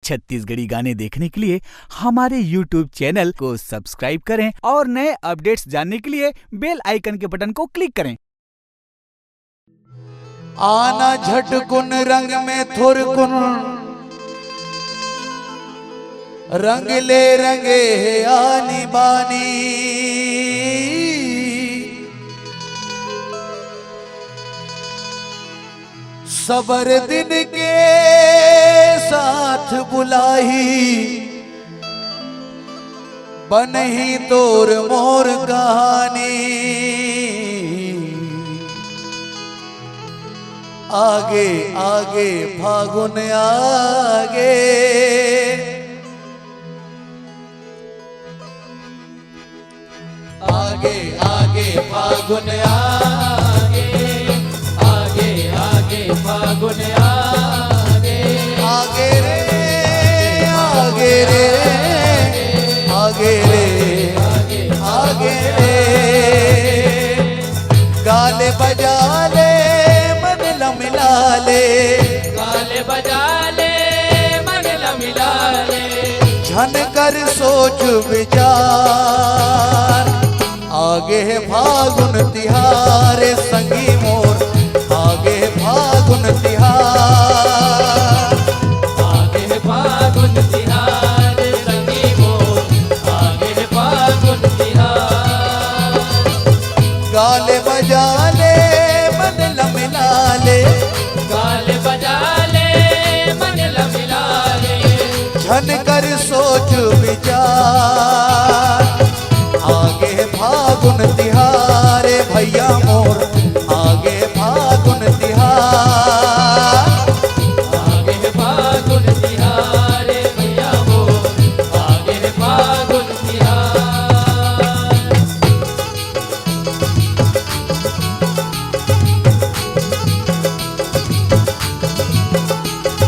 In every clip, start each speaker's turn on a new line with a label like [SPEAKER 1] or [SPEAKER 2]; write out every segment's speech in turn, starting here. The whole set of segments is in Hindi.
[SPEAKER 1] छत्तीसगढ़ी गाने देखने के लिए हमारे YouTube चैनल को सब्सक्राइब करें और नए अपडेट्स जानने के लिए बेल आइकन के बटन को क्लिक करें।
[SPEAKER 2] आना झटकुन रंग में थुरकुन रंग ले रंगे है आनी बानी, सबर दिन के साथ बुलाई बनही तोर मोर कहानी। आगे आगे फागुन आगे, आगे आगे फागुन आगे, आगे आगे फागुन आगे, आगे रे आगे रे आगे रे आगे रे, गाले बजा ले मन लमिला ले,
[SPEAKER 3] गाले बजा ले मन लमिला ले,
[SPEAKER 2] झन कर सोच विचार आगे है फागुन तिहार संगी मोर, आगे है फागुन तिहार,
[SPEAKER 3] आगे है फागुन तिहार संगी मोर, आगे है फागुन तिहार।
[SPEAKER 2] गाले बजा ले मन लमिला ले,
[SPEAKER 3] गाले बजा ले मन लमिला ले,
[SPEAKER 2] झन कर सोच विचार आगे फागुन तिहार भैया मोर, आगे फागुन तिहार,
[SPEAKER 3] आगे है फागुन तिहार भैया मोर, आगे है फागुन तिहार।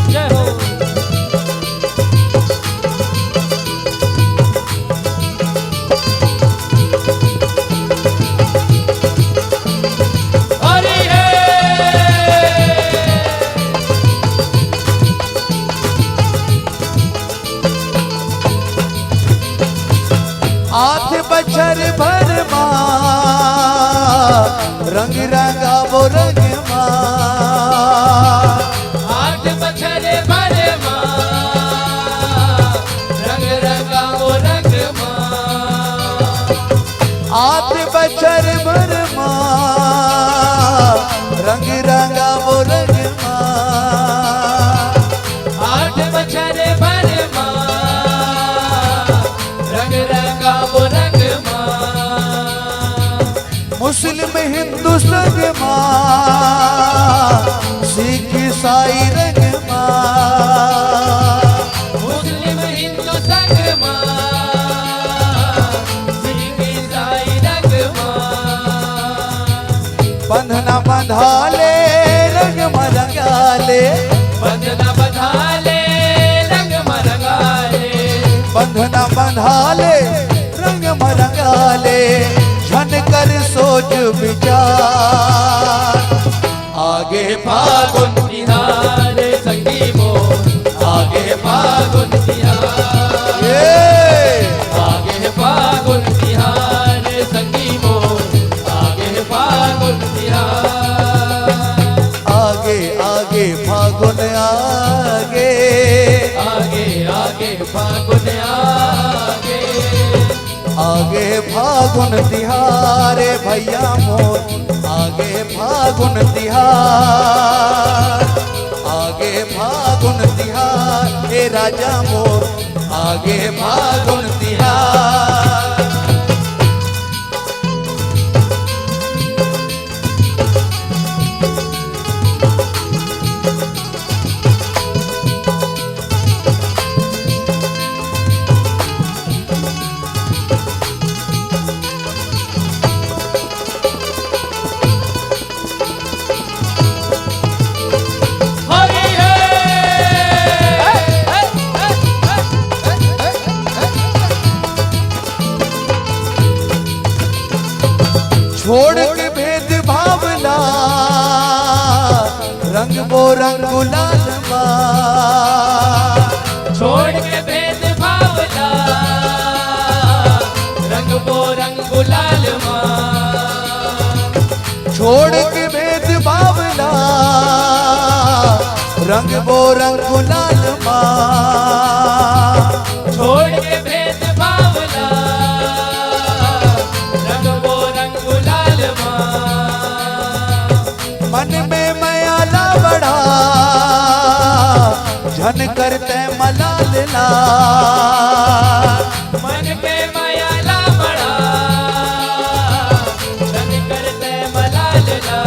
[SPEAKER 3] जय हो।
[SPEAKER 2] आठ बछर भर माँ रंग रंगा वो रंग माँ,
[SPEAKER 3] आठ बछर भर माँ रंग रंगा वो रंग माँ,
[SPEAKER 2] आठ बछर भर माँ रंग रंगा वो रंग माँ,
[SPEAKER 3] आठ बछर भर माँ रंग रंगा वो रंग माँ,
[SPEAKER 2] मुस्लिम हिंदू संग माँ, सिख ईसाई रंग माँ,
[SPEAKER 3] मुस्लिम हिंदू संग माँ, सिख ईसाई रंग माँ,
[SPEAKER 2] बंधना बंधा ले रंग मरंगा ले,
[SPEAKER 3] बंधना बंधा ले रंग मरंगा ले,
[SPEAKER 2] बंधना बंधा ले रंग मरंगा ले, झन कर सोच विचार आगे फागुन
[SPEAKER 3] तिहार संगी मोर, आगे फागुन तिहार, आगे फागुन तिहार संगी मोर, आगे फागुन तिहार,
[SPEAKER 2] आगे आगे फागुन आगे,
[SPEAKER 3] आगे आगे फागुन आगे,
[SPEAKER 2] आगे फागुन तिहार भैया मोर, आगे फागुन तिहार, आगे फागुन तिहार हे राजा मोर, आगे फागुन तिहार। छोड़ के भेद भावना रंग वो रंग गुलाल माँ,
[SPEAKER 3] छोड़
[SPEAKER 2] रंग वो रंग गुलाल माँ
[SPEAKER 3] छोड़ के भेद बावला रंग वो रंग गुलाल माँ
[SPEAKER 2] मन में मयाला बढ़ा झन करते मलाल ला
[SPEAKER 3] मन पे मयाला बड़ा धन करते मलाल ला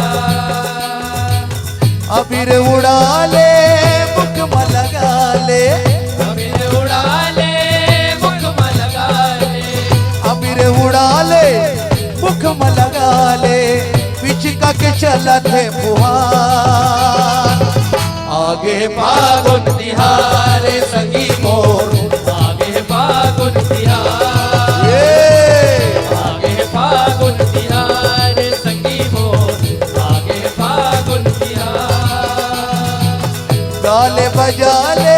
[SPEAKER 2] अबीर उड़ा ले मुख में लगा ले
[SPEAKER 3] अबीर उड़ा ले मुख में लगा ले
[SPEAKER 2] अबीर उड़ा ले मुख में लगा ले पिचका के चला थे फुहार आगे
[SPEAKER 3] फागुन तिहार संगी मोर आगे फागुन तिहार आगे फागुन तिहार संगी मोर आगे फागुन तिहार
[SPEAKER 2] गाले बजा ले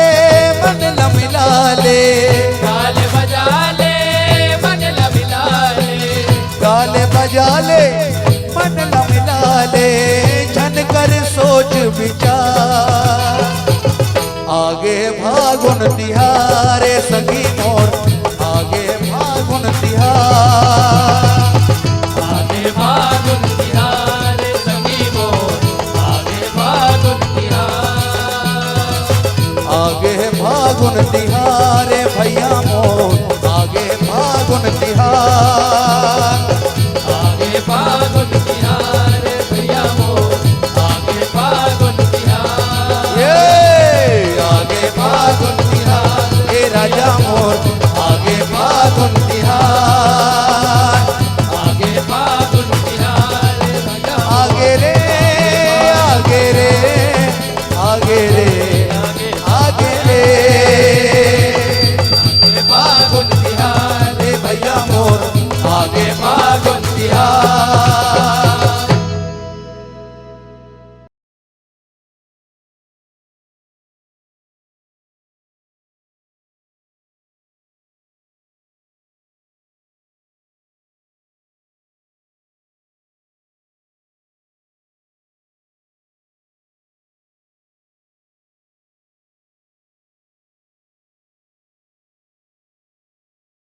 [SPEAKER 2] मन लमिला ले
[SPEAKER 3] गाल बजा ले मन लमिला ले
[SPEAKER 2] गाले बजा ले मन लमिला ले झन कर सोच विचार आगे फागुन तिहारे संगी मोर आगे फागुन तिहार
[SPEAKER 3] आगे फागुन तिहार संगी मोर आगे फागुन तिहार
[SPEAKER 2] आगे फागुन तिहारे भैया मोर आगे फागुन तिहार
[SPEAKER 3] आगे फागुन तिहार भैया मोर आगे फागुन तिहार
[SPEAKER 2] ये आगे फागुन तिहार ए राजा